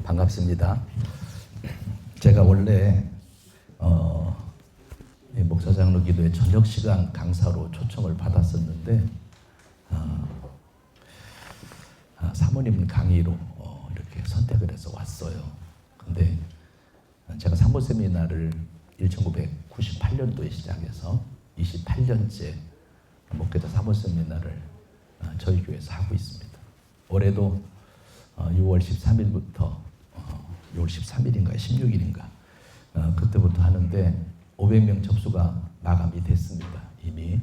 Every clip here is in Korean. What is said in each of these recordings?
반갑습니다. 제가 원래 목사장로 기도회 저녁 시간 강사로 초청을 받았었는데 사모님 강의로 이렇게 선택을 해서 왔어요. 근데 제가 사모 세미나를 1998년도에 시작해서 28년째 목회자 사모 세미나를 저희 교회에서 하고 있습니다. 올해도 6월 13일부터 6월 13일인가 16일인가 그때부터 하는데 500명 접수가 마감이 됐습니다. 이미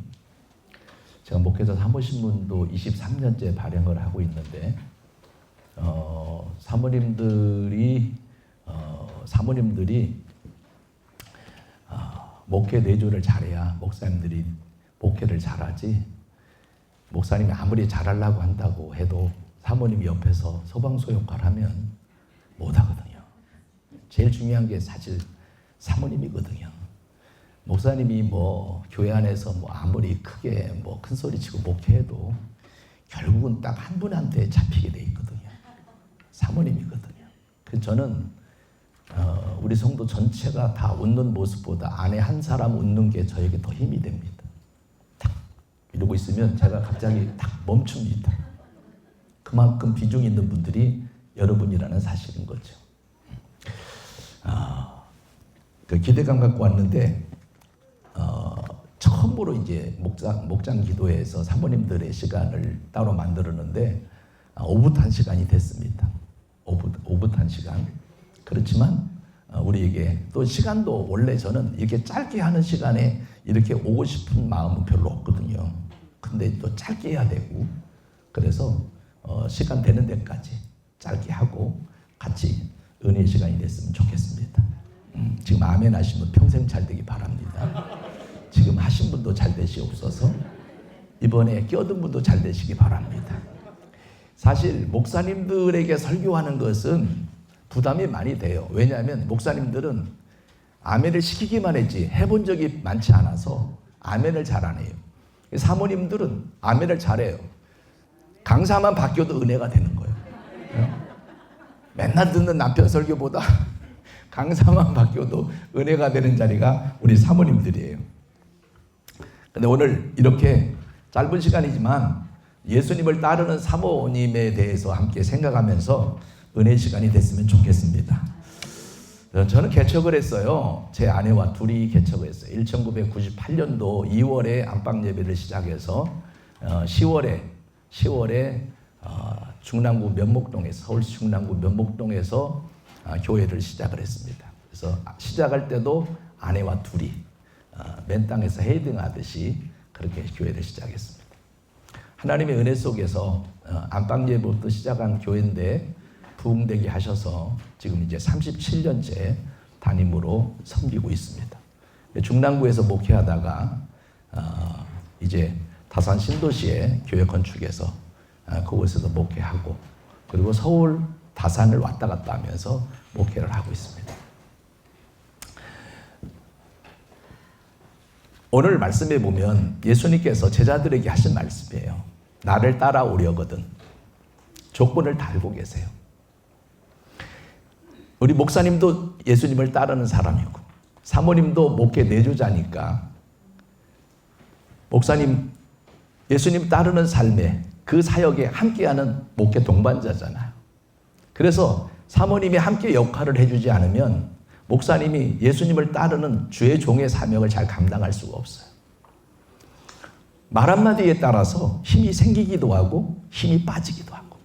제가 목회자 사모신문도 23년째 발행을 하고 있는데 사모님들이 목회 내조를 잘해야 목사님들이 목회를 잘하지, 목사님이 아무리 잘하려고 한다고 해도 사모님이 옆에서 소방서 역할을 하면 못하거든요. 제일 중요한 게 사실 사모님이거든요. 목사님이 교회 안에서 아무리 크게 큰 소리 치고 목회해도 결국은 딱 한 분한테 잡히게 돼 있거든요. 사모님이거든요. 그래서 저는 우리 성도 전체가 다 웃는 모습보다 안에 한 사람 웃는 게 저에게 더 힘이 됩니다. 딱 이러고 있으면 제가 갑자기 딱 멈춥니다. 그만큼 비중 있는 분들이 여러분이라는 사실인 거죠. 그 기대감 갖고 왔는데 처음으로 이제 목장 기도회에서 사모님들의 시간을 따로 만들었는데 오붓한 시간이 됐습니다. 오붓한 시간. 그렇지만 우리에게 또 시간도 원래 저는 이렇게 짧게 하는 시간에 이렇게 오고 싶은 마음은 별로 없거든요. 근데 또 짧게 해야 되고 그래서 시간 되는 데까지 짧게 하고 같이 은혜의 시간이 됐으면 좋겠습니다. 지금 아멘 하시면 평생 잘 되기 바랍니다. 지금 하신 분도 잘 되시옵소서. 이번에 끼어든 분도 잘 되시기 바랍니다. 사실 목사님들에게 설교하는 것은 부담이 많이 돼요. 왜냐하면 목사님들은 아멘을 시키기만 했지 해본 적이 많지 않아서 아멘을 잘 안 해요. 사모님들은 아멘을 잘해요. 강사만 바뀌어도 은혜가 되는 거예요. 맨날 듣는 남편 설교보다 강사만 바뀌어도 은혜가 되는 자리가 우리 사모님들이에요. 근데 오늘 이렇게 짧은 시간이지만 예수님을 따르는 사모님에 대해서 함께 생각하면서 은혜 시간이 됐으면 좋겠습니다. 저는 개척을 했어요. 제 아내와 둘이 개척을 했어요. 1998년도 2월에 안방 예배를 시작해서 10월에 중랑구 면목동에서, 서울시 중랑구 면목동에서 교회를 시작을 했습니다. 그래서 시작할 때도 아내와 둘이 맨 땅에서 헤딩하듯이 그렇게 교회를 시작했습니다. 하나님의 은혜 속에서 안방 예배부터 시작한 교회인데 부흥되게 하셔서 지금 이제 37년째 담임으로 섬기고 있습니다. 중랑구에서 목회하다가 이제 다산 신도시에 교회 건축해서 그곳에서 목회하고 그리고 서울 다산을 왔다 갔다 하면서 목회를 하고 있습니다. 오늘 말씀에 보면 예수님께서 제자들에게 하신 말씀이에요. 나를 따라오려거든 조건을 달고 계세요. 우리 목사님도 예수님을 따르는 사람이고 사모님도 목회 내조자니까 목사님 예수님 따르는 삶에 그 사역에 함께하는 목회 동반자잖아요. 그래서 사모님이 함께 역할을 해주지 않으면 목사님이 예수님을 따르는 주의 종의 사명을 잘 감당할 수가 없어요. 말 한마디에 따라서 힘이 생기기도 하고 힘이 빠지기도 하고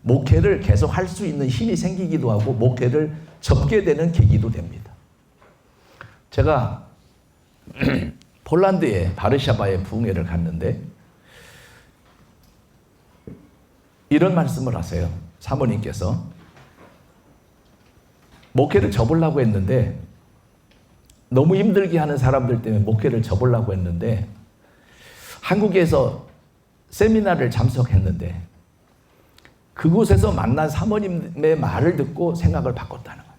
목회를 계속 할 수 있는 힘이 생기기도 하고 목회를 접게 되는 계기도 됩니다. 제가 폴란드의 바르샤바에 부흥회를 갔는데 이런 말씀을 하세요. 사모님께서 목회를 접으려고 했는데 너무 힘들게 하는 사람들 때문에 목회를 접으려고 했는데 한국에서 세미나를 참석했는데 그곳에서 만난 사모님의 말을 듣고 생각을 바꿨다는 거예요.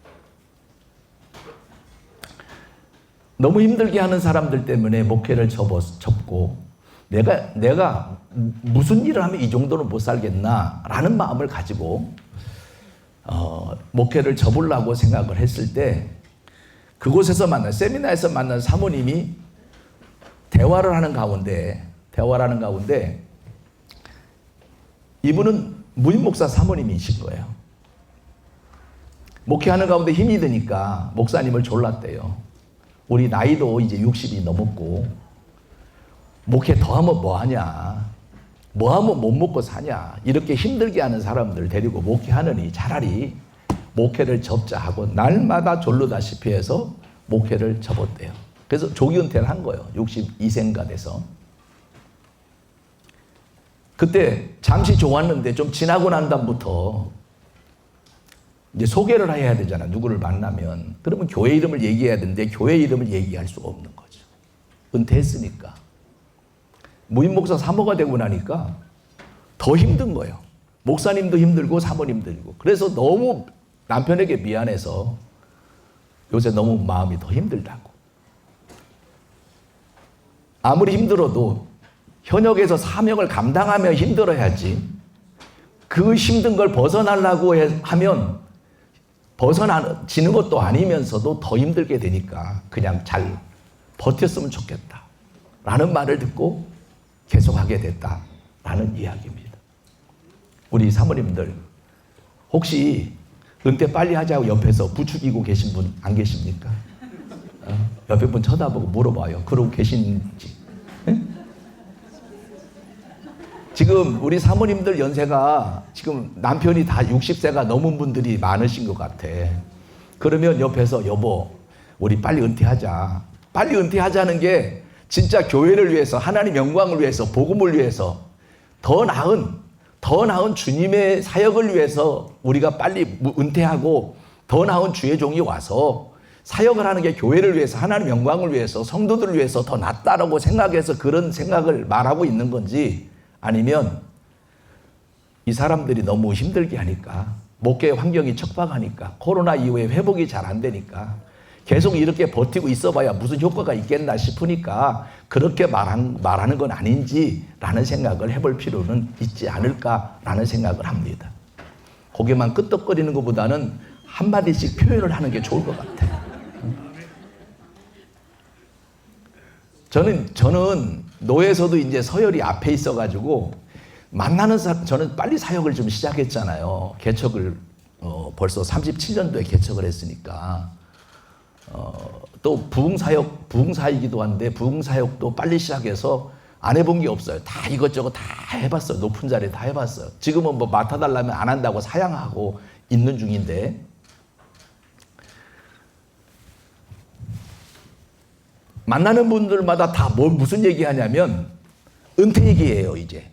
너무 힘들게 하는 사람들 때문에 목회를 접고 내가 무슨 일을 하면 이 정도는 못 살겠나라는 마음을 가지고 목회를 접으려고 생각을 했을 때 그곳에서 만난 세미나에서 만난 사모님이 대화를 하는 가운데 이분은 무임 목사 사모님이신 거예요. 목회하는 가운데 힘이 드니까 목사님을 졸랐대요. 우리 나이도 이제 60이 넘었고 목회 더 하면 뭐 하냐, 뭐 하면 못 먹고 사냐, 이렇게 힘들게 하는 사람들 데리고 목회하느니 차라리 목회를 접자 하고 날마다 졸르다시피 해서 목회를 접었대요. 그래서 조기 은퇴를 한 거예요. 62세인가 돼서. 그때 잠시 좋았는데 좀 지나고 난 다음부터 이제 소개를 해야 되잖아. 누구를 만나면. 그러면 교회 이름을 얘기해야 되는데 교회 이름을 얘기할 수가 없는 거죠. 은퇴했으니까. 무임 목사 사모가 되고 나니까 더 힘든 거예요. 목사님도 힘들고 사모님도 힘들고. 그래서 너무 남편에게 미안해서 요새 너무 마음이 더 힘들다고. 아무리 힘들어도 현역에서 사명을 감당하며 힘들어야지 그 힘든 걸 벗어나려고 하면 벗어나지는 것도 아니면서도 더 힘들게 되니까 그냥 잘 버텼으면 좋겠다 라는 말을 듣고 계속하게 됐다라는 이야기입니다. 우리 사모님들 혹시 은퇴 빨리 하자고 옆에서 부추기고 계신 분 안 계십니까? 옆에 분 쳐다보고 물어봐요. 그러고 계신지. 네? 지금 우리 사모님들 연세가 지금 남편이 다 60세가 넘은 분들이 많으신 것 같아. 그러면 옆에서 여보 우리 빨리 은퇴하자. 빨리 은퇴하자는 게 진짜 교회를 위해서 하나님 영광을 위해서 복음을 위해서 더 나은 주님의 사역을 위해서 우리가 빨리 은퇴하고 더 나은 주의 종이 와서 사역을 하는 게 교회를 위해서 하나님 영광을 위해서 성도들을 위해서 더 낫다라고 생각해서 그런 생각을 말하고 있는 건지 아니면 이 사람들이 너무 힘들게 하니까 목회 환경이 척박하니까 코로나 이후에 회복이 잘 안 되니까 계속 이렇게 버티고 있어봐야 무슨 효과가 있겠나 싶으니까 그렇게 말하는 건 아닌지라는 생각을 해볼 필요는 있지 않을까라는 생각을 합니다. 고개만 끄덕거리는 것보다는 한마디씩 표현을 하는 게 좋을 것 같아요. 저는 노예에서도 이제 서열이 앞에 있어가지고 만나는 사람, 저는 빨리 사역을 좀 시작했잖아요. 개척을 벌써 37년도에 개척을 했으니까 또 부흥사이기도 한데 부흥사역도 빨리 시작해서 안 해본 게 없어요. 다 이것저것 다 해봤어요. 높은 자리에 다 해봤어요. 지금은 뭐 맡아달라면 안 한다고 사양하고 있는 중인데 만나는 분들마다 다 무슨 얘기하냐면 은퇴 얘기예요. 이제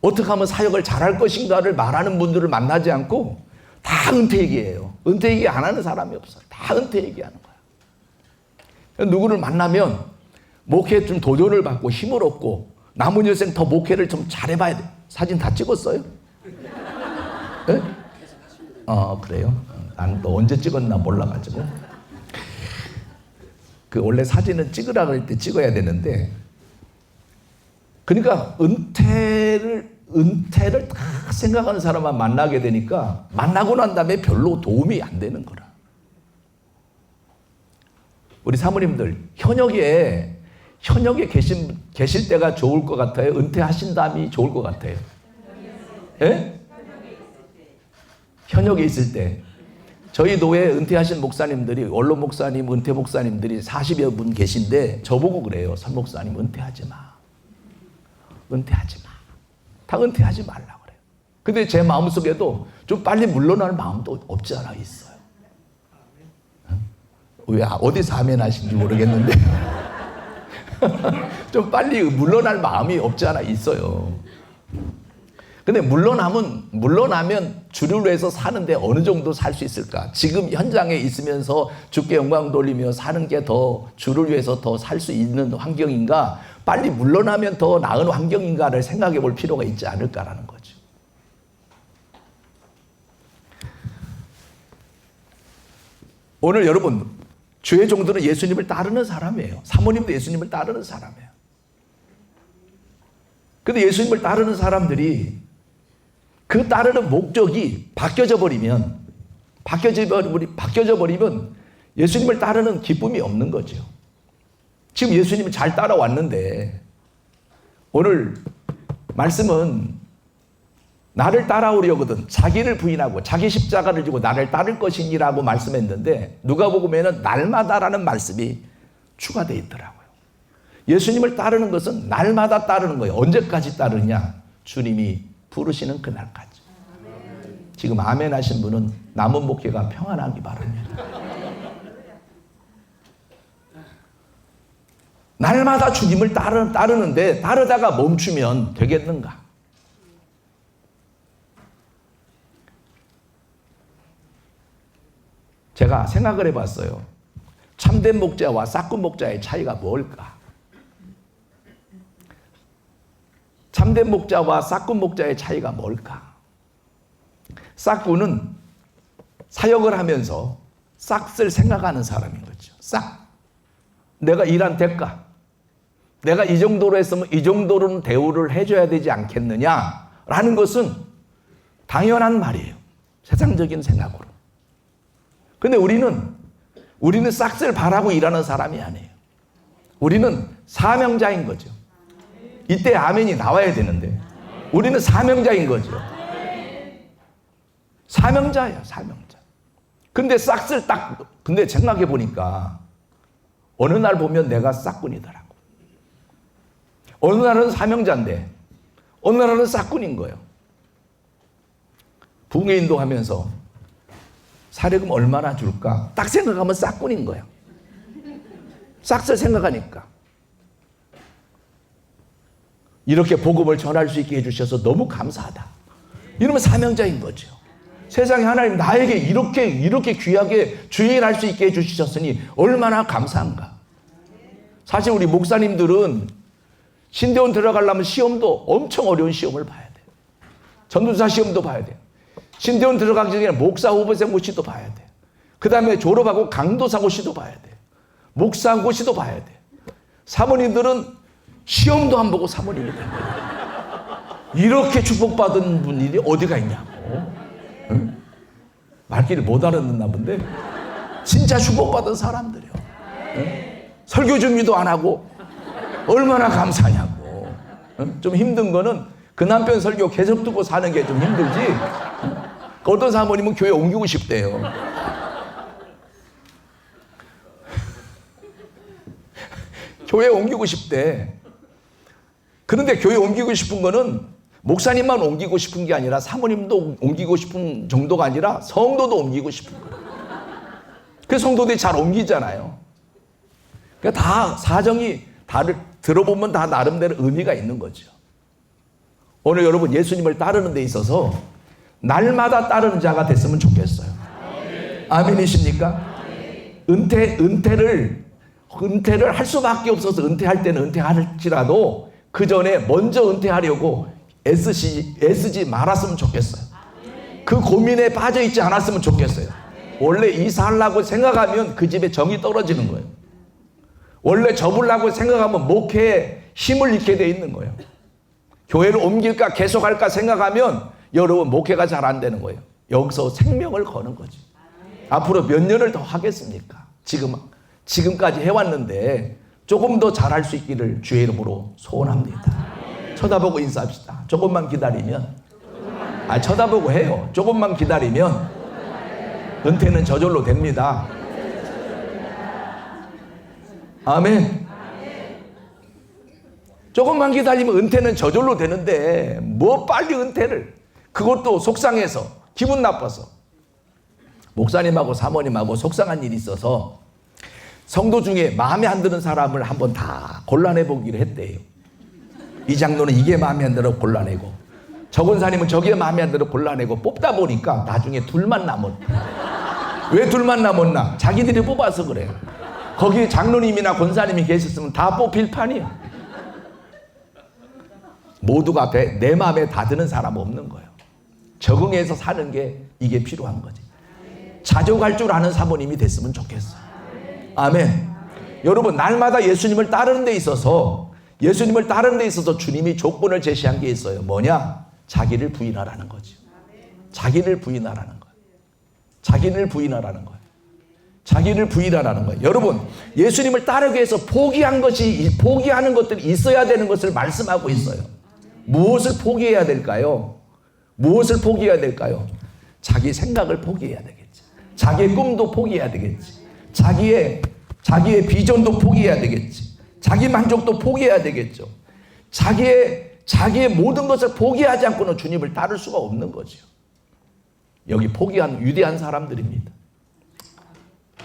어떻게 하면 사역을 잘할 것인가를 말하는 분들을 만나지 않고 다 은퇴 얘기예요. 은퇴 얘기 안 하는 사람이 없어요. 다 은퇴 얘기하는 거야. 누구를 만나면 목회에 좀 도전을 받고 힘을 얻고 남은 여생 더 목회를 좀 잘해봐야 돼. 사진 다 찍었어요? 네? 그래요? 난 또 언제 찍었나 몰라가지고. 원래 사진은 찍으라 그럴 때 찍어야 되는데, 그러니까 은퇴를 다 생각하는 사람만 만나게 되니까 만나고 난 다음에 별로 도움이 안 되는 거라. 우리 사모님들 현역에 계실 때가 좋을 것 같아요? 은퇴하신 다음이 좋을 것 같아요? 예? 현역에 있을 때. 저희 노예 은퇴하신 목사님들이, 원로 목사님, 은퇴 목사님들이 40여 분 계신데 저보고 그래요. 선 목사님 은퇴하지 마. 은퇴하지 마. 다 은퇴하지 말라 그래요. 근데 제 마음속에도 좀 빨리 물러날 마음도 없지 않아 있어요. 왜 어디서 아멘 하신지 모르겠는데 좀 빨리 물러날 마음이 없지 않아 있어요. 근데 물러나면 주를 위해서 사는데 어느 정도 살 수 있을까? 지금 현장에 있으면서 주께 영광 돌리며 사는 게 더 주를 위해서 더 살 수 있는 환경인가? 빨리 물러나면 더 나은 환경인가를 생각해 볼 필요가 있지 않을까라는 거죠. 오늘 여러분, 주의 종들은 예수님을 따르는 사람이에요. 사모님도 예수님을 따르는 사람이에요. 근데 예수님을 따르는 사람들이 그 따르는 목적이 바뀌어져 버리면 바뀌어져 버리면 예수님을 따르는 기쁨이 없는 거죠. 지금 예수님이 잘 따라왔는데 오늘 말씀은 나를 따라오려거든 자기를 부인하고 자기 십자가를 지고 나를 따를 것이니라고 말씀했는데 누가복음에는 날마다라는 말씀이 추가되어 있더라고요. 예수님을 따르는 것은 날마다 따르는 거예요. 언제까지 따르냐? 주님이 부르시는 그날까지. 지금 아멘 하신 분은 남은 목회가 평안하기 바랍니다. 날마다 주님을 따르는데 따르다가 멈추면 되겠는가? 제가 생각을 해봤어요. 참된 목자와 싹군 목자의 차이가 뭘까? 참된 목자와 싹군 목자의 차이가 뭘까? 싹군은 사역을 하면서 싹을 생각하는 사람인 거죠. 싹. 내가 일한 대가. 내가 이 정도로 했으면 이 정도로는 대우를 해줘야 되지 않겠느냐라는 것은 당연한 말이에요. 세상적인 생각으로. 근데 우리는 싹을 바라고 일하는 사람이 아니에요. 우리는 사명자인 거죠. 이때 아멘이 나와야 되는데 우리는 사명자인 거죠. 사명자예요, 사명자. 근데 근데 생각해 보니까 어느 날 보면 내가 싹군이더라고. 어느 날은 사명자인데 어느 날은 싹군인 거예요. 붕괴 인도하면서 사례금 얼마나 줄까? 딱 생각하면 싹군인 거예요. 싹을 생각하니까. 이렇게 복음을 전할 수 있게 해주셔서 너무 감사하다. 이러면 사명자인 거죠. 세상에 하나님 나에게 이렇게 귀하게 주일할 수 있게 해주셨으니 얼마나 감사한가. 사실 우리 목사님들은 신대원 들어가려면 시험도 엄청 어려운 시험을 봐야 돼요. 전도사 시험도 봐야 돼요. 신대원 들어가기 전에 목사 후보생 고시도 봐야 돼요. 그 다음에 졸업하고 강도사 고시도 봐야 돼요. 목사 고시도 봐야 돼요. 사모님들은 시험도 안 보고 사모님이 된 거예요. 이렇게 축복받은 분들이 어디가 있냐고. 응? 말귀를 못 알아듣나 본데 진짜 축복받은 사람들이요. 응? 설교 준비도 안 하고 얼마나 감사하냐고. 응? 좀 힘든 거는 그 남편 설교 계속 듣고 사는 게 좀 힘들지. 응? 어떤 사모님은 교회 옮기고 싶대요. 교회 옮기고 싶대. 그런데 교회 옮기고 싶은 거는 목사님만 옮기고 싶은 게 아니라 사모님도 옮기고 싶은 정도가 아니라 성도도 옮기고 싶은 거예요. 그 성도들이 잘 옮기잖아요. 그러니까 다 사정이 들어보면 다 나름대로 의미가 있는 거죠. 오늘 여러분 예수님을 따르는 데 있어서 날마다 따르는 자가 됐으면 좋겠어요. 아멘이십니까? 은퇴를 할 수밖에 없어서 은퇴할 때는 은퇴할지라도 그 전에 먼저 은퇴하려고 애쓰지 말았으면 좋겠어요. 그 고민에 빠져 있지 않았으면 좋겠어요. 원래 이사하려고 생각하면 그 집에 정이 떨어지는 거예요. 원래 접으려고 생각하면 목회에 힘을 잃게 돼 있는 거예요. 교회를 옮길까 계속할까 생각하면 여러분 목회가 잘 안 되는 거예요. 여기서 생명을 거는 거지. 앞으로 몇 년을 더 하겠습니까? 지금까지 해왔는데 조금 더 잘할 수 있기를 주의 이름으로 소원합니다. 쳐다보고 인사합시다. 조금만 기다리면, 쳐다보고 해요. 조금만 기다리면 은퇴는 저절로 됩니다. 아멘. 조금만 기다리면 은퇴는 저절로 되는데 뭐 빨리 은퇴를, 그것도 속상해서 기분 나빠서. 목사님하고 사모님하고 속상한 일이 있어서 성도 중에 마음에 안 드는 사람을 한번 다 골라내 보기로 했대요. 이 장로는 이게 마음에 안 들어 골라내고, 저 권사님은 저게 마음에 안 들어 골라내고 뽑다 보니까 나중에 둘만 남았다. 왜 둘만 남았나? 자기들이 뽑아서 그래. 거기 장로님이나 권사님이 계셨으면 다 뽑힐 판이야. 모두가 내 마음에 다 드는 사람 없는 거예요. 적응해서 사는 게 이게 필요한 거지. 자족할 줄 아는 사모님이 됐으면 좋겠어요. 아멘. 여러분 날마다 예수님을 따르는 데 있어서 주님이 조건을 제시한 게 있어요. 뭐냐? 자기를 부인하라는 거죠. 자기를 부인하라는 거예요. 자기를 부인하라는 거예요. 자기를 부인하라는 거예요. 여러분, 예수님을 따르기 위해서 포기하는 것들이 있어야 되는 것을 말씀하고 있어요. 무엇을 포기해야 될까요? 무엇을 포기해야 될까요? 자기 생각을 포기해야 되겠지. 자기의 꿈도 포기해야 되겠지. 자기의 비전도 포기해야 되겠지. 자기 만족도 포기해야 되겠죠. 자기의 모든 것을 포기하지 않고는 주님을 따를 수가 없는 거죠. 여기 포기한 위대한 사람들입니다.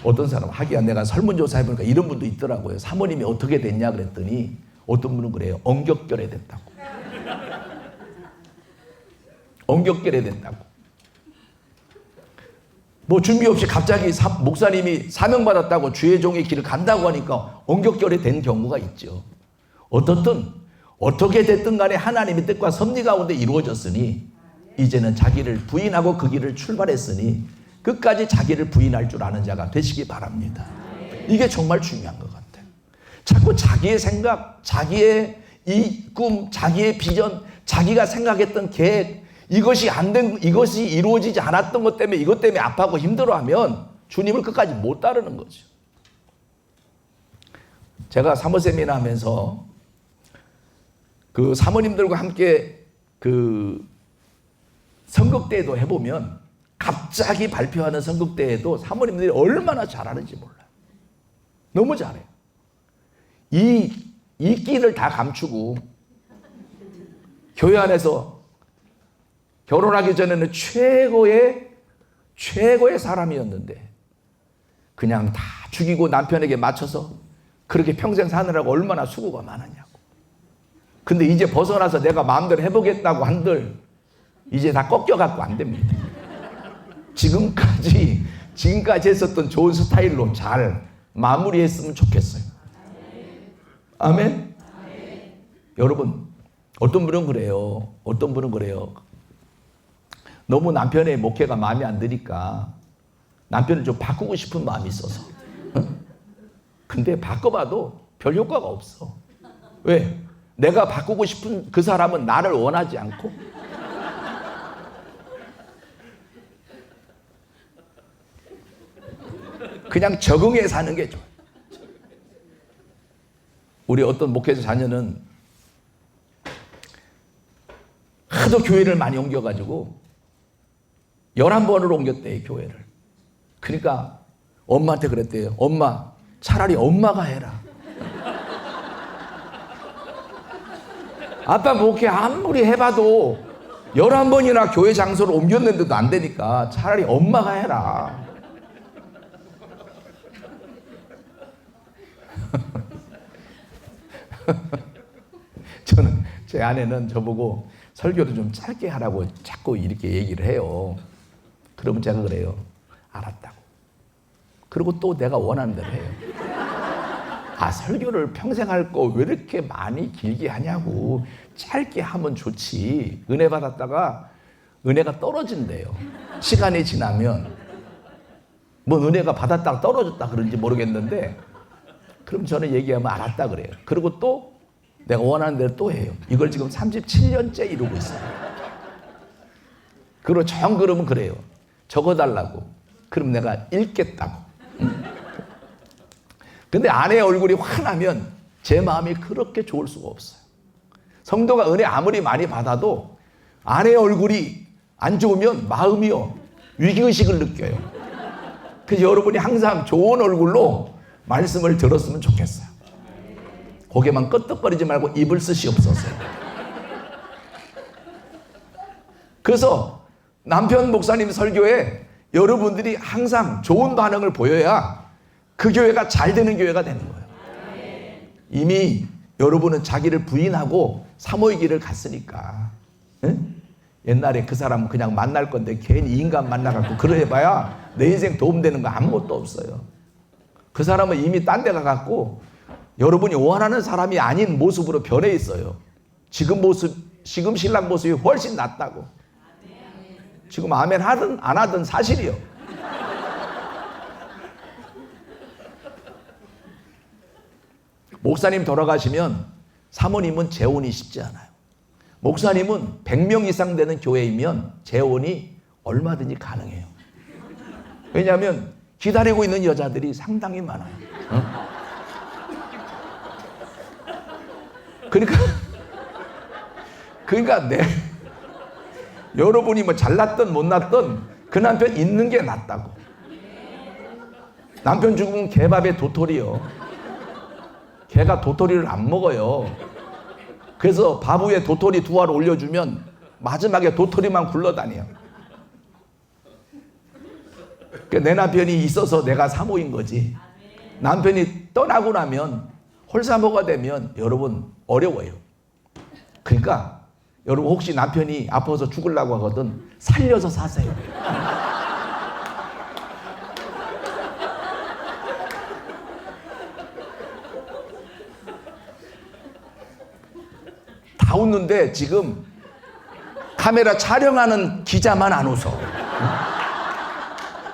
어떤 사람, 하기야 내가 설문조사 해보니까 이런 분도 있더라고요. 사모님이 어떻게 됐냐 그랬더니 어떤 분은 그래요. 엉격결에 됐다고. 엉격결에 됐다고. 뭐 준비 없이 갑자기 목사님이 사명받았다고 주의 종의 길을 간다고 하니까 엉격결에 된 경우가 있죠. 어떻게 됐든 간에 하나님의 뜻과 섭리 가운데 이루어졌으니 이제는 자기를 부인하고 그 길을 출발했으니 끝까지 자기를 부인할 줄 아는 자가 되시기 바랍니다. 이게 정말 중요한 것 같아요. 자꾸 자기의 생각, 자기의 이 꿈, 자기의 비전, 자기가 생각했던 계획, 이것이 이루어지지 않았던 것 때문에 이것 때문에 아파하고 힘들어하면 주님을 끝까지 못 따르는 거죠. 제가 사모 세미나 하면서 그 사모님들과 함께 그 선극대회도 해보면 갑자기 발표하는 선극대회도 사모님들이 얼마나 잘하는지 몰라요. 너무 잘해요. 이 끼를 다 감추고 교회 안에서 결혼하기 전에는 최고의 사람이었는데 그냥 다 죽이고 남편에게 맞춰서 그렇게 평생 사느라고 얼마나 수고가 많았냐고. 근데 이제 벗어나서 내가 마음대로 해보겠다고 한들 이제 다 꺾여갖고 안 됩니다. 지금까지 했었던 좋은 스타일로 잘 마무리했으면 좋겠어요. 아멘? 여러분, 어떤 분은 그래요. 너무 남편의 목회가 마음에 안 드니까 남편을 좀 바꾸고 싶은 마음이 있어서. 근데 바꿔봐도 별 효과가 없어. 왜? 내가 바꾸고 싶은 그 사람은 나를 원하지 않고 그냥 적응해 사는 게 좋아요. 우리 어떤 목회자 자녀는 하도 교회를 많이 옮겨가지고 11번을 옮겼대요, 교회를. 그러니까 엄마한테 그랬대요. 엄마, 차라리 엄마가 해라. 아빠 목회 아무리 해봐도 11번이나 교회 장소를 옮겼는데도 안 되니까 차라리 엄마가 해라. 저는, 제 아내는 저보고 설교를 좀 짧게 하라고 자꾸 이렇게 얘기를 해요. 그러면 제가 그래요. 알았다고. 그리고 또 내가 원하는 대로 해요. 아, 설교를 평생 할 거 왜 이렇게 많이 길게 하냐고. 짧게 하면 좋지. 은혜 받았다가 은혜가 떨어진대요. 시간이 지나면. 뭐 은혜가 받았다가 떨어졌다 그런지 모르겠는데 그럼 저는 얘기하면 알았다 그래요. 그리고 또 내가 원하는 대로 또 해요. 이걸 지금 37년째 이루고 있어요. 그리고 그러면 그래요. 적어달라고. 그럼 내가 읽겠다고. 근데 아내의 얼굴이 환하면 제 마음이 그렇게 좋을 수가 없어요. 성도가 은혜 아무리 많이 받아도 아내의 얼굴이 안 좋으면 마음이요. 위기의식을 느껴요. 그래서 여러분이 항상 좋은 얼굴로 말씀을 들었으면 좋겠어요. 고개만 끄덕거리지 말고 입을 쓰시옵소서. 그래서 남편 목사님 설교에 여러분들이 항상 좋은 반응을 보여야 그 교회가 잘 되는 교회가 되는 거예요. 이미 여러분은 자기를 부인하고 사모의 길을 갔으니까. 응? 옛날에 그 사람은 그냥 만날 건데 괜히 인간 만나갖고 그러해봐야 내 인생 도움되는 거 아무것도 없어요. 그 사람은 이미 딴 데 가갖고 여러분이 원하는 사람이 아닌 모습으로 변해 있어요. 지금 신랑 모습이 훨씬 낫다고. 지금 아멘 하든 안 하든 사실이요. 목사님 돌아가시면 사모님은 재혼이 쉽지 않아요. 목사님은 100명 이상 되는 교회이면 재혼이 얼마든지 가능해요. 왜냐하면 기다리고 있는 여자들이 상당히 많아요. 그러니까 여러분이 뭐 잘났던 못났던 그 남편 있는 게 낫다고. 남편 죽으면 개밥에 도토리요. 개가 도토리를 안 먹어요. 그래서 밥 위에 도토리 2알 올려주면 마지막에 도토리만 굴러다녀요. 내 남편이 있어서 내가 사모인 거지. 남편이 떠나고 나면 홀사모가 되면 여러분 어려워요. 그러니까 여러분 혹시 남편이 아파서 죽으려고 하거든 살려서 사세요. 다 웃는데 지금 카메라 촬영하는 기자만 안 웃어.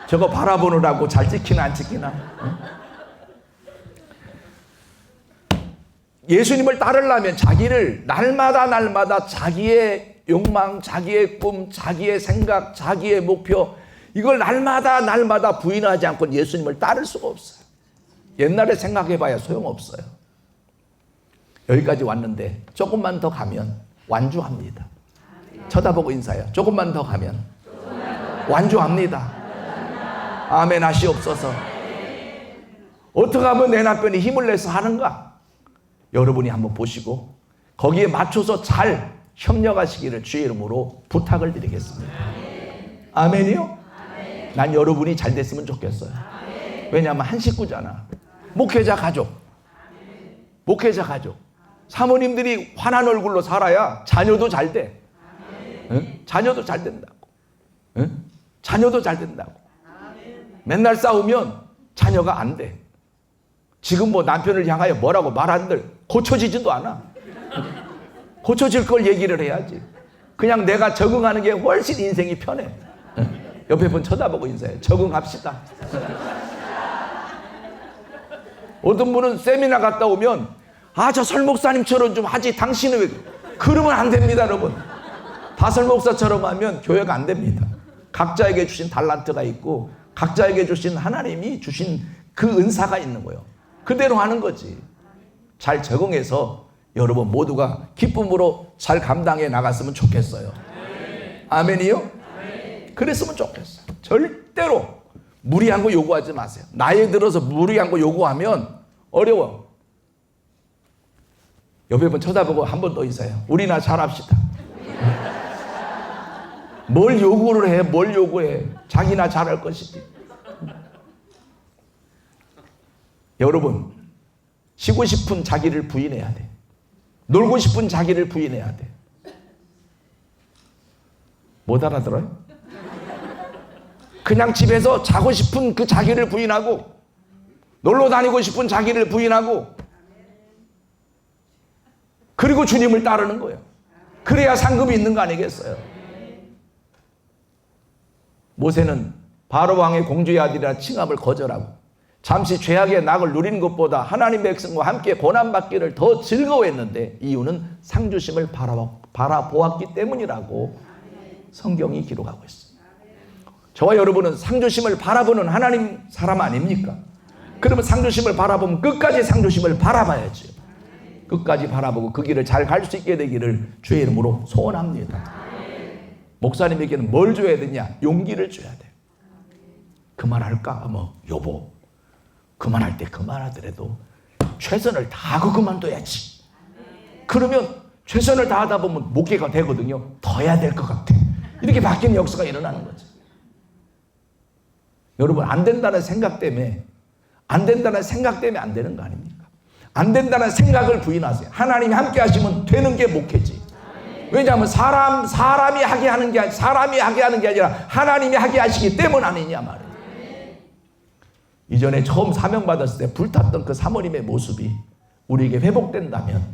저거 바라보느라고 잘 찍히나 안 찍히나. 예수님을 따르려면 자기를 날마다 자기의 욕망, 자기의 꿈, 자기의 생각, 자기의 목표, 이걸 날마다 부인하지 않고 예수님을 따를 수가 없어요. 옛날에 생각해봐야 소용없어요. 여기까지 왔는데 조금만 더 가면 완주합니다. 쳐다보고 인사해요. 조금만 더 가면 완주합니다. 아멘 하시옵소서. 어떻게 하면 내 남편이 힘을 내서 하는가? 여러분이 한번 보시고 거기에 맞춰서 잘 협력하시기를 주의 이름으로 부탁을 드리겠습니다. 아멘이요? 난 여러분이 잘 됐으면 좋겠어요. 왜냐하면 한 식구잖아. 목회자 가족. 사모님들이 환한 얼굴로 살아야 자녀도 잘 돼. 응? 자녀도 잘 된다고. 응? 자녀도 잘 된다고. 맨날 싸우면 자녀가 안 돼. 지금 뭐 남편을 향하여 뭐라고 말한들 고쳐지지도 않아. 고쳐질 걸 얘기를 해야지. 그냥 내가 적응하는 게 훨씬 인생이 편해. 옆에 분 쳐다보고 인사해. 적응합시다. 어떤 분은 세미나 갔다 오면 저 설 목사님처럼 좀 하지 당신은 왜 그러면 안 됩니다. 여러분 다설 목사처럼 하면 교회가 안 됩니다. 각자에게 주신 달란트가 있고 각자에게 주신 하나님이 주신 그 은사가 있는 거예요. 그대로 하는 거지. 잘 적응해서 여러분 모두가 기쁨으로 잘 감당해 나갔으면 좋겠어요. 아멘이요? 그랬으면 좋겠어요. 절대로 무리한 거 요구하지 마세요. 나이 들어서 무리한 거 요구하면 어려워. 옆에 분 쳐다보고 한 번 더 인사해요. 우리나 잘합시다. 뭘 요구를 해? 뭘 요구해? 자기나 잘할 것이지. 여러분 쉬고 싶은 자기를 부인해야 돼. 놀고 싶은 자기를 부인해야 돼. 못 알아들어요? 그냥 집에서 자고 싶은 그 자기를 부인하고 놀러 다니고 싶은 자기를 부인하고 그리고 주님을 따르는 거예요. 그래야 상급이 있는 거 아니겠어요? 모세는 바로 왕의 공주의 아들이라 칭함을 거절하고 잠시 죄악의 낙을 누리는 것보다 하나님의 백성과 함께 고난받기를 더 즐거워했는데 이유는 상주심을 바라보았기 때문이라고 성경이 기록하고 있습니다. 저와 여러분은 상주심을 바라보는 하나님 사람 아닙니까? 그러면 상주심을 바라보면 끝까지 상주심을 바라봐야죠. 끝까지 바라보고 그 길을 잘 갈 수 있게 되기를 주의 이름으로 소원합니다. 목사님에게는 뭘 줘야 되냐? 용기를 줘야 돼요. 그만할까? 여보 그만할 때 그만하더라도 최선을 다하고 그만둬야지. 그러면 최선을 다하다 보면 목회가 되거든요. 더 해야 될 것 같아. 이렇게 바뀌는 역사가 일어나는 거죠. 여러분 안 된다는 생각 때문에 안 되는 거 아닙니까? 안 된다는 생각을 부인하세요. 하나님이 함께 하시면 되는 게 목회지. 왜냐하면 사람이 하게 하는 게 아니라 하나님이 하게 하시기 때문 아니냐 말이에요. 이전에 처음 사명받았을 때 불탔던 그 사모님의 모습이 우리에게 회복된다면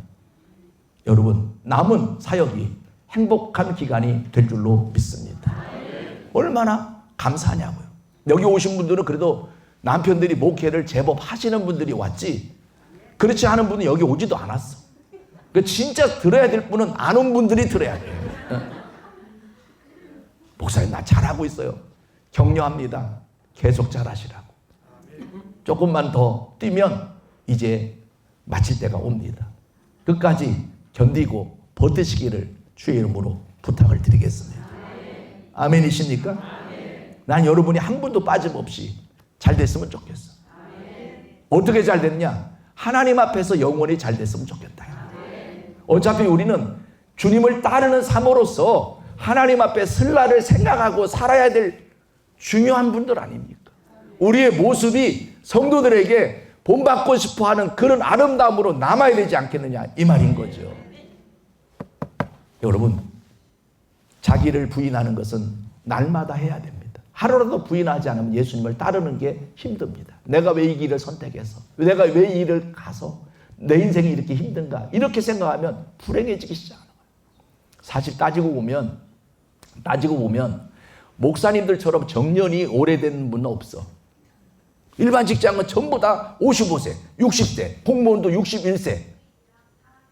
여러분 남은 사역이 행복한 기간이 될 줄로 믿습니다. 얼마나 감사하냐고요. 여기 오신 분들은 그래도 남편들이 목회를 제법 하시는 분들이 왔지 그렇지 않은 분은 여기 오지도 않았어. 진짜 들어야 될 분은 안 온 분들이 들어야 돼요. 목사님 나 잘하고 있어요. 격려합니다. 계속 잘하시라고. 조금만 더 뛰면 이제 마칠 때가 옵니다. 끝까지 견디고 버티시기를 주의 이름으로 부탁을 드리겠습니다. 아멘이십니까? 난 여러분이 한 분도 빠짐없이 잘 됐으면 좋겠어. 어떻게 잘 됐냐? 하나님 앞에서 영원히 잘 됐으면 좋겠다. 어차피 우리는 주님을 따르는 삶으로서 하나님 앞에 설날을 생각하고 살아야 될 중요한 분들 아닙니까? 우리의 모습이 성도들에게 본받고 싶어하는 그런 아름다움으로 남아야 되지 않겠느냐, 이 말인 거죠. 여러분, 자기를 부인하는 것은 날마다 해야 됩니다. 하루라도 부인하지 않으면 예수님을 따르는 게 힘듭니다. 내가 왜 이 길을 선택해서, 내가 왜 이 길을 가서 내 인생이 이렇게 힘든가, 이렇게 생각하면 불행해지기 시작하는 거예요. 사실 따지고 보면 목사님들처럼 정년이 오래된 분은 없어. 일반 직장은 전부 다 55세, 60세, 공무원도 61세,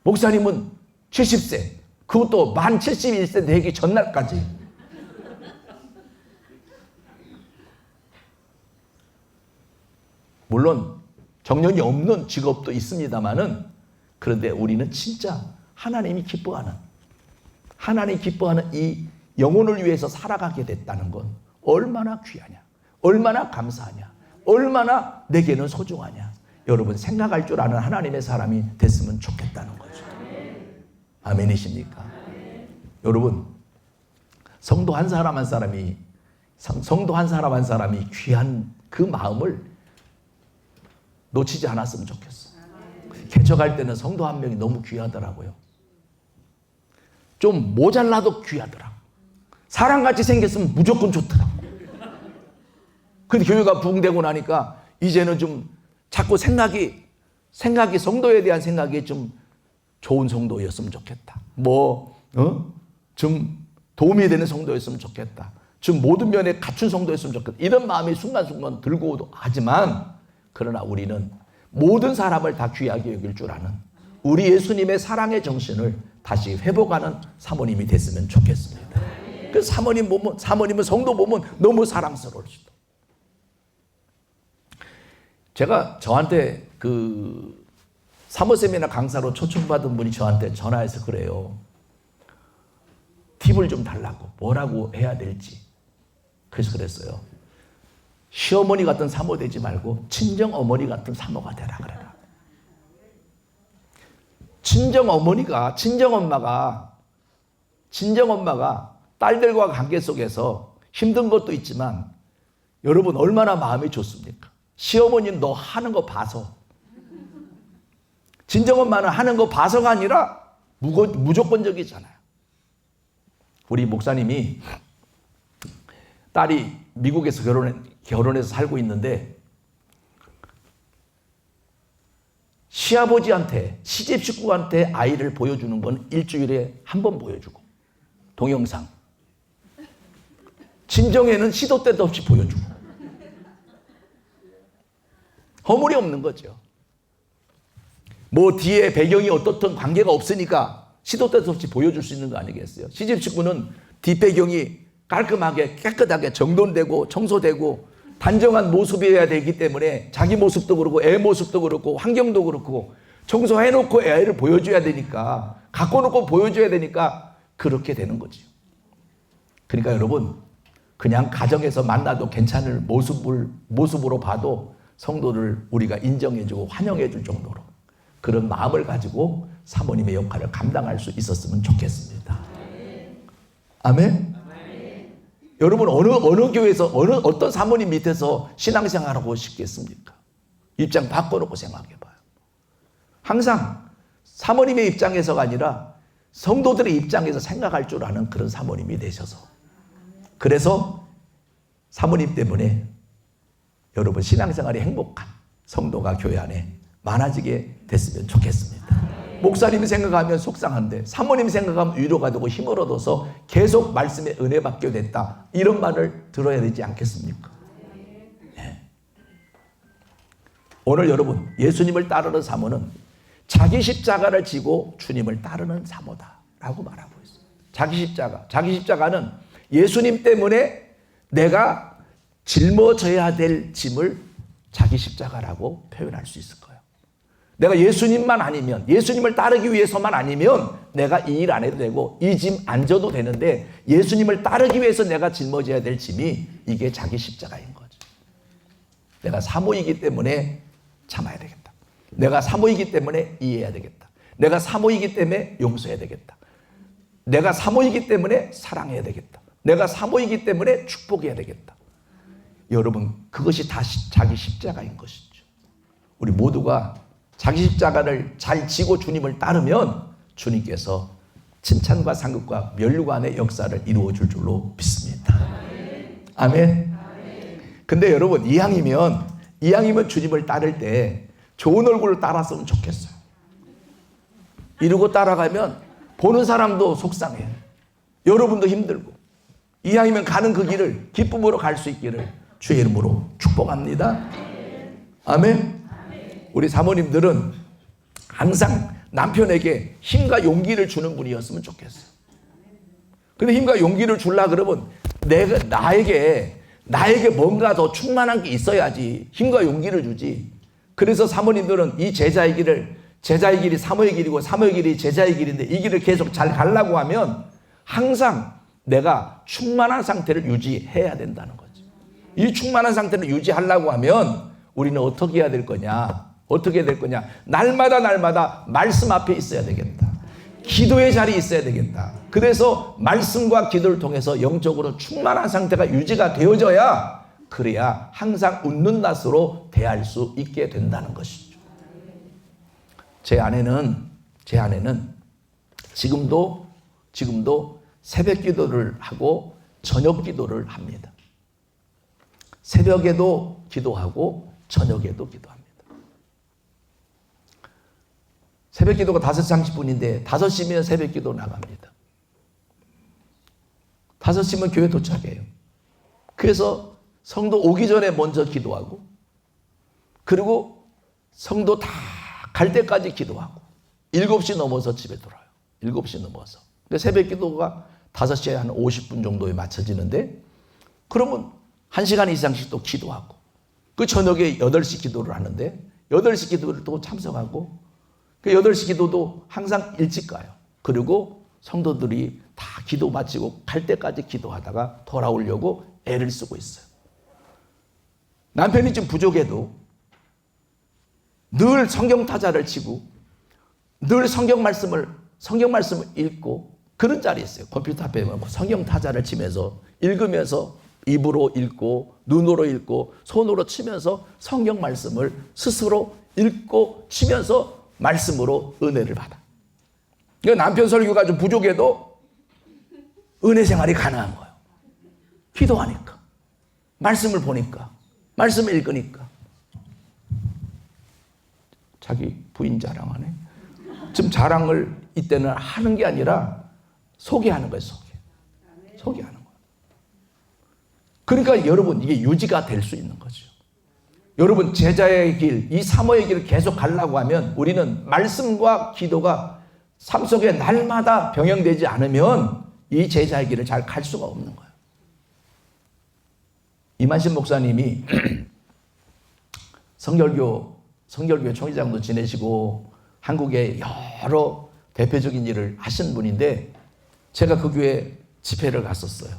목사님은 70세, 그것도 만 71세 되기 전날까지. 물론 정년이 없는 직업도 있습니다만은, 그런데 우리는 진짜 하나님이 기뻐하는 이 영혼을 위해서 살아가게 됐다는 건 얼마나 귀하냐, 얼마나 감사하냐, 얼마나 내게는 소중하냐. 여러분, 생각할 줄 아는 하나님의 사람이 됐으면 좋겠다는 거죠. 아멘이십니까? 여러분, 성도 한 사람 한 사람이 귀한 그 마음을 놓치지 않았으면 좋겠어. 개척할 때는 성도 한 명이 너무 귀하더라고요. 좀 모자라도 귀하더라. 사람같이 생겼으면 무조건 좋더라고. 근데 교회가 부흥되고 나니까 이제는 좀 자꾸 생각이 성도에 대한 생각이 좀 좋은 성도였으면 좋겠다. 좀 도움이 되는 성도였으면 좋겠다. 좀 모든 면에 갖춘 성도였으면 좋겠다. 이런 마음이 순간순간 들고 하지만, 그러나 우리는 모든 사람을 다 귀하게 여길 줄 아는 우리 예수님의 사랑의 정신을 다시 회복하는 사모님이 됐으면 좋겠습니다. 그 사모님은 성도 보면 너무 사랑스러울 수도. 제가 저한테 그 사모세미나 강사로 초청받은 분이 저한테 전화해서 그래요. 팁을 좀 달라고, 뭐라고 해야 될지. 그래서 그랬어요. 시어머니 같은 사모 되지 말고 친정 어머니 같은 사모가 되라 그래라. 친정 엄마가 딸들과 관계 속에서 힘든 것도 있지만, 여러분 얼마나 마음이 좋습니까? 시어머니는 너 하는 거 봐서, 친정엄마는 하는 거 봐서가 아니라 무조건적이잖아요. 우리 목사님이 딸이 미국에서 결혼해서 살고 있는데, 시아버지한테, 시집 식구한테 아이를 보여주는 건 일주일에 한 번 보여주고, 동영상. 친정에는 시도 때도 없이 보여주고. 허물이 없는 거죠. 뒤에 배경이 어떻든 관계가 없으니까 시도 때도 없이 보여줄 수 있는 거 아니겠어요? 시집 식구는 뒷배경이 깔끔하게 깨끗하게 정돈되고 청소되고 단정한 모습이어야 되기 때문에 자기 모습도 그렇고 애 모습도 그렇고 환경도 그렇고 청소해놓고 애를 보여줘야 되니까, 갖고 놓고 보여줘야 되니까 그렇게 되는 거죠. 그러니까 여러분, 그냥 가정에서 만나도 괜찮을 모습으로 봐도 성도를 우리가 인정해주고 환영해줄 정도로 그런 마음을 가지고 사모님의 역할을 감당할 수 있었으면 좋겠습니다. 아멘? 여러분, 어느 교회에서 어떤 사모님 밑에서 신앙생활하고 싶겠습니까? 입장 바꿔놓고 생각해봐요. 항상 사모님의 입장에서가 아니라 성도들의 입장에서 생각할 줄 아는 그런 사모님이 되셔서, 그래서 사모님 때문에 여러분 신앙생활이 행복한 성도가 교회 안에 많아지게 됐으면 좋겠습니다. 목사님이 생각하면 속상한데 사모님 생각하면 위로가 되고 힘을 얻어서 계속 말씀에 은혜 받게 됐다, 이런 말을 들어야 되지 않겠습니까? 네. 오늘 여러분, 예수님을 따르는 사모는 자기 십자가를 지고 주님을 따르는 사모다라고 말하고 있어요. 자기 십자가는 예수님 때문에 내가 짊어져야 될 짐을 자기 십자가라고 표현할 수 있을 거예요. 내가 예수님만 아니면, 예수님을 따르기 위해서만 아니면 내가 이 일 안 해도 되고 이 짐 안 져도 되는데, 예수님을 따르기 위해서 내가 짊어져야 될 짐이 이게 자기 십자가인 거죠. 내가 사모이기 때문에 참아야 되겠다. 내가 사모이기 때문에 이해해야 되겠다. 내가 사모이기 때문에 용서해야 되겠다. 내가 사모이기 때문에 사랑해야 되겠다. 내가 사모이기 때문에 축복해야 되겠다. 여러분, 그것이 다 자기 십자가인 것이죠. 우리 모두가 자기 십자가를 잘 지고 주님을 따르면 주님께서 칭찬과 상급과 면류관의 역사를 이루어 줄 줄로 믿습니다. 아멘. 근데 여러분, 이왕이면 주님을 따를 때 좋은 얼굴을 따랐으면 좋겠어요. 이러고 따라가면 보는 사람도 속상해요. 여러분도 힘들고. 이왕이면 가는 그 길을 기쁨으로 갈 수 있기를 주의 이름으로 축복합니다. 아멘. 우리 사모님들은 항상 남편에게 힘과 용기를 주는 분이었으면 좋겠어요. 근데 힘과 용기를 주려고 그러면 나에게 뭔가 더 충만한 게 있어야지 힘과 용기를 주지. 그래서 사모님들은 이 제자의 길이 사모의 길이고 사모의 길이 제자의 길인데, 이 길을 계속 잘 가려고 하면 항상 내가 충만한 상태를 유지해야 된다는 거죠. 이 충만한 상태를 유지하려고 하면 우리는 어떻게 해야 될 거냐? 날마다 말씀 앞에 있어야 되겠다. 기도의 자리에 있어야 되겠다. 그래서 말씀과 기도를 통해서 영적으로 충만한 상태가 유지가 되어져야, 그래야 항상 웃는 낯으로 대할 수 있게 된다는 것이죠. 제 아내는 지금도 새벽 기도를 하고 저녁 기도를 합니다. 새벽에도 기도하고 저녁에도 기도합니다. 새벽 기도가 5시 30분인데 5시면 새벽 기도 나갑니다. 5시면 교회 도착해요. 그래서 성도 오기 전에 먼저 기도하고, 그리고 성도 다 갈 때까지 기도하고 7시 넘어서 집에 돌아요. 7시 넘어서. 새벽 기도가 5시에 한 50분 정도에 맞춰지는데, 그러면 1시간 이상씩 또 기도하고, 그 저녁에 8시 기도를 하는데 8시 기도를 또 참석하고, 그 8시 기도도 항상 일찍 가요. 그리고 성도들이 다 기도 마치고 갈 때까지 기도하다가 돌아오려고 애를 쓰고 있어요. 남편이 좀 부족해도 늘 성경 타자를 치고 늘 성경 말씀을 읽고 그런 자리에 있어요. 컴퓨터 앞에 성경 타자를 치면서 읽으면서 입으로 읽고 눈으로 읽고 손으로 치면서 성경 말씀을 스스로 읽고 치면서 말씀으로 은혜를 받아. 그러니까 남편 설교가 좀 부족해도 은혜 생활이 가능한 거예요. 기도하니까, 말씀을 보니까, 말씀을 읽으니까. 자기 부인 자랑하네. 지금 자랑을 이때는 하는 게 아니라 소개하는 거예요. 소개하는 거예요. 그러니까 여러분, 이게 유지가 될 수 있는 거죠. 여러분, 제자의 길, 이 사모의 길을 계속 가려고 하면 우리는 말씀과 기도가 삶 속에 날마다 병행되지 않으면 이 제자의 길을 잘 갈 수가 없는 거예요. 이만신 목사님이 성결교회 총회장도 지내시고 한국의 여러 대표적인 일을 하신 분인데, 제가 그 교회 집회를 갔었어요.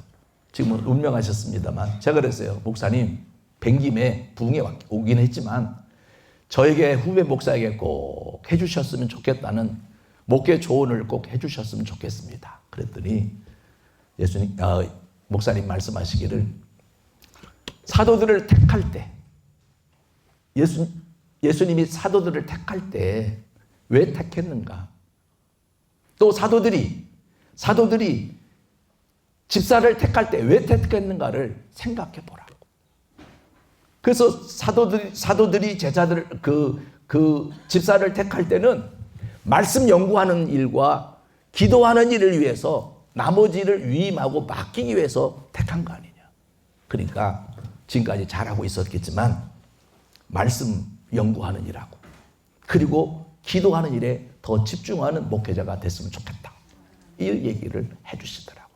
지금은 운명하셨습니다만, 제가 그랬어요. 목사님, 뵌김에 부흥에 오긴 했지만 저에게 후배 목사에게 꼭 해주셨으면 좋겠다는 목회 조언을 꼭 해주셨으면 좋겠습니다. 그랬더니 목사님 말씀하시기를, 사도들을 택할 때, 예수님이 사도들을 택할 때 왜 택했는가? 또 사도들이 집사를 택할 때 왜 택했는가를 생각해 보라고. 그래서 사도들이 제자들 그 집사를 택할 때는 말씀 연구하는 일과 기도하는 일을 위해서 나머지를 위임하고 맡기기 위해서 택한 거 아니냐. 그러니까 지금까지 잘하고 있었겠지만 말씀 연구하는 일하고 그리고 기도하는 일에 더 집중하는 목회자가 됐으면 좋겠다. 이 얘기를 해주시더라고요.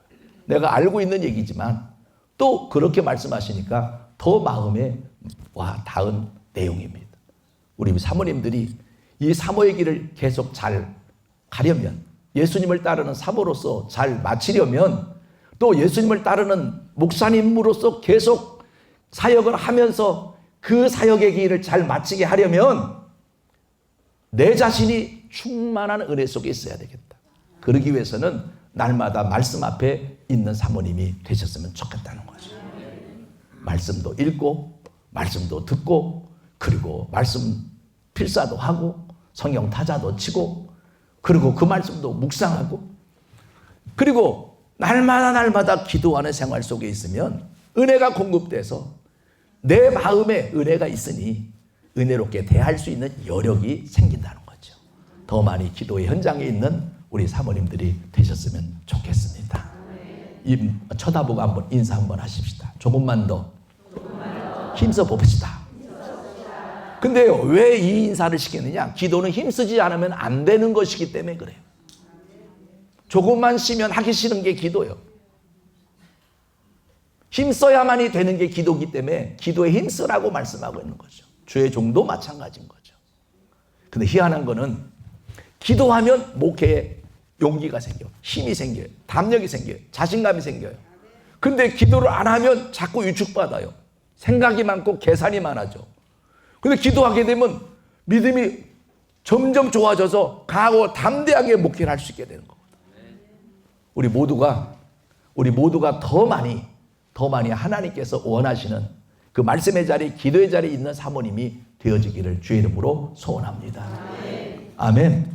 내가 알고 있는 얘기지만 또 그렇게 말씀하시니까 더 마음에 와 닿은 내용입니다. 우리 사모님들이 이 사모의 길을 계속 잘 가려면, 예수님을 따르는 사모로서 잘 마치려면, 또 예수님을 따르는 목사님으로서 계속 사역을 하면서 그 사역의 길을 잘 마치게 하려면 내 자신이 충만한 은혜 속에 있어야 되겠다. 그러기 위해서는 날마다 말씀 앞에 있는 사모님이 되셨으면 좋겠다는 거죠. 말씀도 읽고 말씀도 듣고, 그리고 말씀 필사도 하고 성경 타자도 치고, 그리고 그 말씀도 묵상하고, 그리고 날마다 기도하는 생활 속에 있으면 은혜가 공급돼서 내 마음에 은혜가 있으니 은혜롭게 대할 수 있는 여력이 생긴다는 거죠. 더 많이 기도의 현장에 있는 우리 사모님들이 되셨으면 좋겠습니다. 쳐다보고 한번 인사 한번 하십시다. 조금만 더 힘써 봅시다. 근데 왜 이 인사를 시키느냐? 기도는 힘쓰지 않으면 안 되는 것이기 때문에 그래요. 조금만 쉬면 하기 싫은 게 기도예요. 힘써야만이 되는 게 기도이기 때문에 기도에 힘쓰라고 말씀하고 있는 거죠. 주의 종도 마찬가지인 거죠. 근데 희한한 거는 기도하면 목회에 용기가 생겨, 힘이 생겨요, 담력이 생겨요, 자신감이 생겨요. 근데 기도를 안 하면 자꾸 위축받아요. 생각이 많고 계산이 많아져. 근데 기도하게 되면 믿음이 점점 좋아져서 강하고 담대하게 목회를 할 수 있게 되는 겁니다. 우리 모두가 더 많이 하나님께서 원하시는 그 말씀의 자리, 기도의 자리에 있는 사모님이 되어지기를 주의 이름으로 소원합니다. 아멘.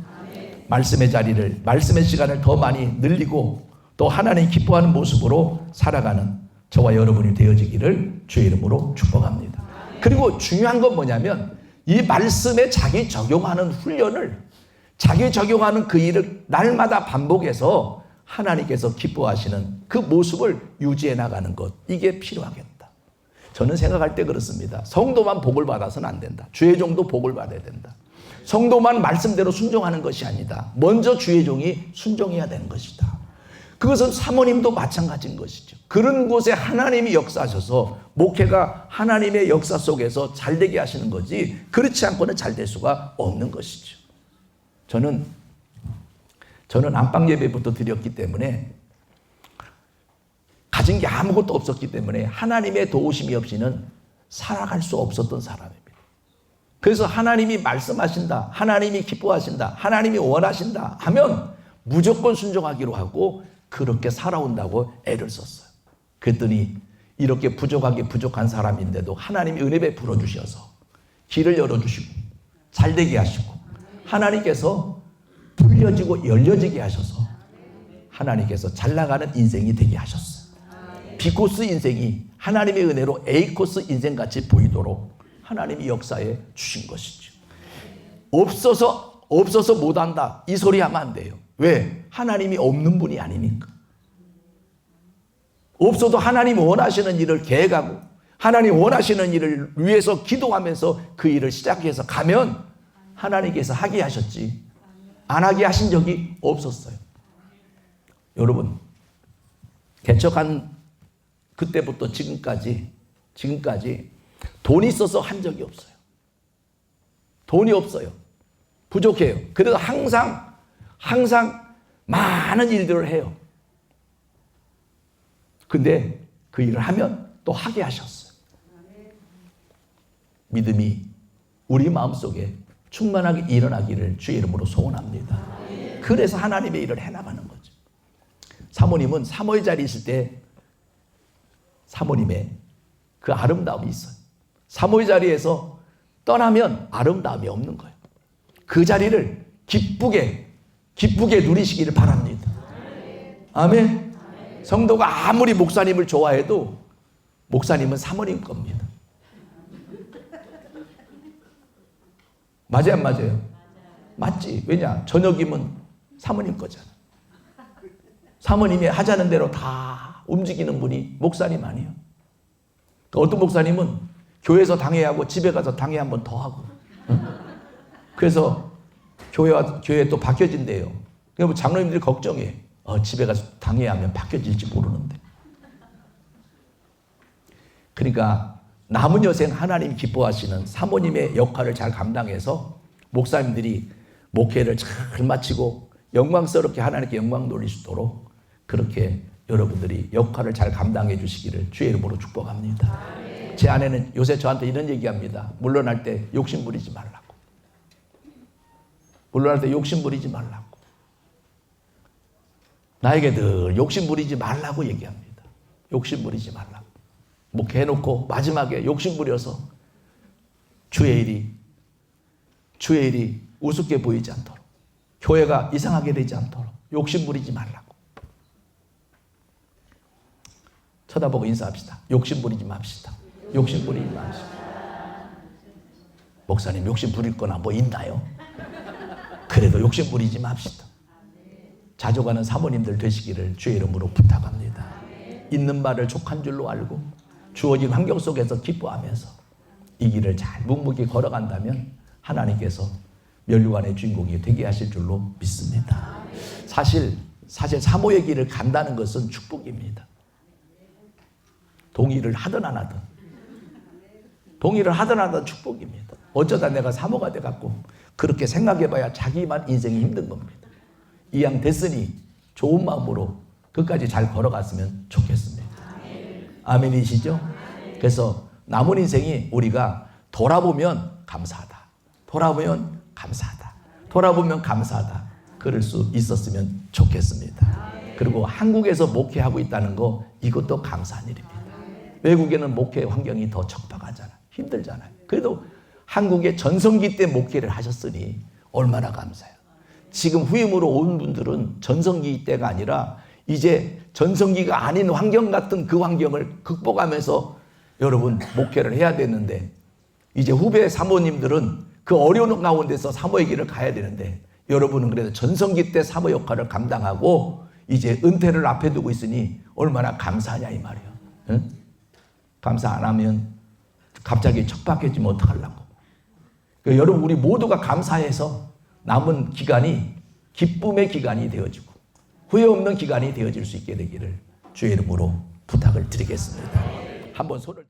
말씀의 자리를, 말씀의 시간을 더 많이 늘리고 또 하나님 기뻐하는 모습으로 살아가는 저와 여러분이 되어지기를 주의 이름으로 축복합니다. 그리고 중요한 건 뭐냐면 이 말씀에 자기 적용하는 훈련을, 자기 적용하는 그 일을 날마다 반복해서 하나님께서 기뻐하시는 그 모습을 유지해 나가는 것, 이게 필요하겠다. 저는 생각할 때 그렇습니다. 성도만 복을 받아서는 안 된다. 주의 종도 복을 받아야 된다. 성도만 말씀대로 순종하는 것이 아니다. 먼저 주의 종이 순종해야 되는 것이다. 그것은 사모님도 마찬가지인 것이죠. 그런 곳에 하나님이 역사하셔서 목회가 하나님의 역사 속에서 잘되게 하시는 거지, 그렇지 않고는 잘 될 수가 없는 것이죠. 저는 안방 예배부터 드렸기 때문에 가진 게 아무것도 없었기 때문에 하나님의 도우심이 없이는 살아갈 수 없었던 사람입니다. 그래서 하나님이 말씀하신다, 하나님이 기뻐하신다, 하나님이 원하신다 하면 무조건 순종하기로 하고 그렇게 살아온다고 애를 썼어요. 그랬더니 이렇게 부족한 사람인데도 하나님이 은혜 베풀어 주셔서 길을 열어주시고 잘되게 하시고 하나님께서 불려지고 열려지게 하셔서 하나님께서 잘 나가는 인생이 되게 하셨어요. B코스 인생이 하나님의 은혜로 A코스 인생같이 보이도록 하나님이 역사해 주신 것이죠. 없어서 못한다 이 소리 하면 안 돼요. 왜? 하나님이 없는 분이 아니니까. 없어도 하나님 원하시는 일을 계획하고 하나님 원하시는 일을 위해서 기도하면서 그 일을 시작해서 가면 하나님께서 하게 하셨지 안 하게 하신 적이 없었어요. 여러분, 개척한 그때부터 지금까지 돈이 있어서 한 적이 없어요. 돈이 없어요. 부족해요. 그래서 항상 많은 일들을 해요. 근데 그 일을 하면 또 하게 하셨어요. 믿음이 우리 마음속에 충만하게 일어나기를 주의 이름으로 소원합니다. 그래서 하나님의 일을 해나가는 거죠. 사모님은 사모의 자리에 있을 때 사모님의 그 아름다움이 있어요. 사모의 자리에서 떠나면 아름다움이 없는 거예요. 그 자리를 기쁘게 누리시기를 바랍니다. 아멘. 성도가 아무리 목사님을 좋아해도 목사님은 사모님 겁니다. 맞아요, 안 맞아요? 맞지. 왜냐? 저녁이면 사모님 거잖아. 사모님이 하자는 대로 다 움직이는 분이 목사님 아니에요. 어떤 목사님은 교회에서 당회하고 집에 가서 당회 한 번 더 하고. 그래서 교회 또 바뀌어진대요. 그러면 장로님들이 걱정해. 집에 가서 당회하면 바뀌어질지 모르는데. 그러니까 남은 여생 하나님 기뻐하시는 사모님의 역할을 잘 감당해서 목사님들이 목회를 잘 마치고 영광스럽게 하나님께 영광 돌릴 수 있도록 그렇게 여러분들이 역할을 잘 감당해 주시기를 주의 이름으로 축복합니다. 제 아내는 요새 저한테 이런 얘기합니다. 물러날 때 욕심 부리지 말라고. 물러날 때 욕심 부리지 말라고. 나에게 늘 욕심 부리지 말라고 얘기합니다. 욕심 부리지 말라고. 목회해놓고 마지막에 욕심 부려서 주의 일이 우습게 보이지 않도록, 교회가 이상하게 되지 않도록 욕심 부리지 말라고. 쳐다보고 인사합시다. 욕심 부리지 맙시다. 욕심 부리지 맙시다. 목사님 욕심 부릴 거나 뭐 있나요? 그래도 욕심 부리지 맙시다. 자주 가는 사모님들 되시기를 주의 이름으로 부탁합니다. 있는 바를 족한 줄로 알고 주어진 환경 속에서 기뻐하면서 이 길을 잘 묵묵히 걸어간다면 하나님께서 면류관의 주인공이 되게 하실 줄로 믿습니다. 사실 사모의 길을 간다는 것은 축복입니다. 동의를 하든 안 하든 축복입니다. 어쩌다 내가 사모가 돼갖고 그렇게 생각해봐야 자기만 인생이 힘든 겁니다. 이왕 됐으니 좋은 마음으로 끝까지 잘 걸어갔으면 좋겠습니다. 아멘이시죠? 그래서 남은 인생이 우리가 돌아보면 감사하다. 그럴 수 있었으면 좋겠습니다. 그리고 한국에서 목회하고 있다는 거 이것도 감사한 일입니다. 외국에는 목회 환경이 더 척박하잖아요. 힘들잖아요. 그래도 한국의 전성기 때 목회를 하셨으니 얼마나 감사해요. 지금 후임으로 온 분들은 전성기 때가 아니라 이제 전성기가 아닌 환경 같은 그 환경을 극복하면서 여러분 목회를 해야 되는데 이제 후배 사모님들은 그 어려운 가운데서 사모의 길을 가야 되는데 여러분은 그래도 전성기 때 사모 역할을 감당하고 이제 은퇴를 앞에 두고 있으니 얼마나 감사하냐 이 말이에요. 응? 감사 안 하면 갑자기 척박해지면 어떡하려고. 그러니까 여러분 우리 모두가 감사해서 남은 기간이 기쁨의 기간이 되어지고 후회 없는 기간이 되어질 수 있게 되기를 주의 이름으로 부탁을 드리겠습니다. 한번 손을